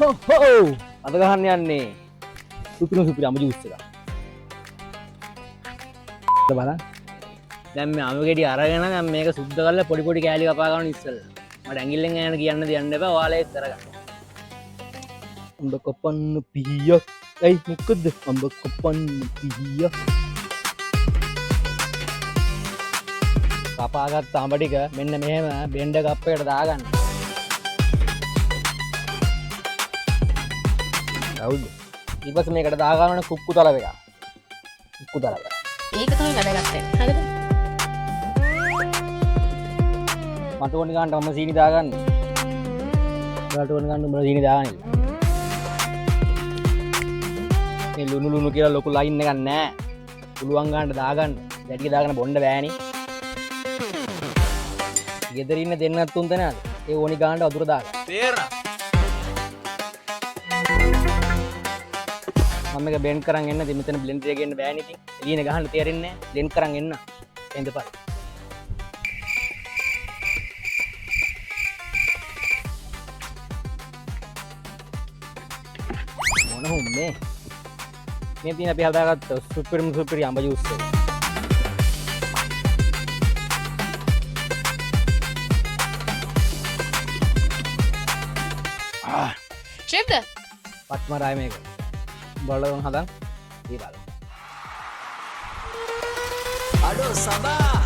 හෝ අද ගහන්න යන්නේ සුපිරි අඹ ජූස් එක. බලන්න. දැන් මේ අඹ ගෙඩි අරගෙන දැන් මේක සුද්ධ කරලා පොඩි පොඩි කෑලි කපා ගන්න ඉස්සෙල්ලා. මට ඇඟිල්ලෙන් යන කියන්න දෙන්න එපා. ඔයාලා ඒක කරගන්න. අඹ කපන්න පිහියක්. ඇයි මොකද අඹ කපන්න පිහියක්. කපාගත්ත අඹ ටික මෙන්න මෙහෙම බෙන්ඩ කප් එකට දාගන්න. හවුද? ඊට පස්සේ මේකට දාගන්න ඕන කුක්කු තලව එක. කුක්කු තලව. ඒක තමයි වැඩගත්තේ. හරිද? මට ඕන ගන්න මම සීනි දාගන්න. ඔයාලට ඕන ගන්න උඹලා සීනි දාගන්න. මේ ලුණු කියලා ලොකු ලයින් එකක් නැහැ. පුළුවන් ගන්න දාගන්න. දැටික දාගෙන බොන්න බෑනේ. ගෙදර ඉන්න දෙන්නත් තුන් දෙනාද? ඒ ඕනි ගානට වතුර දාගන්න. තේරෙනවද? මම මේක බ්ලෙන්ඩ් කරන් එන්න. ඉතින් මෙතන බ්ලෙන්ඩර් එකේ ගන්න බෑනේ ඉතින්. එළියනේ ගහන්න තේරෙන්නේ නැහැ. බ්ලෙන්ඩ් කරන් එන්න. එඳපන්. මොන හොම්නේ? මේ තියෙන අපි හදාගත්ත සුපිරි අඹ ජූස් එක. ෂෙෆ්ද? පත්මරාය මේක. බලන්න හදන්. ඊ බලන්න. අඩෝ සබා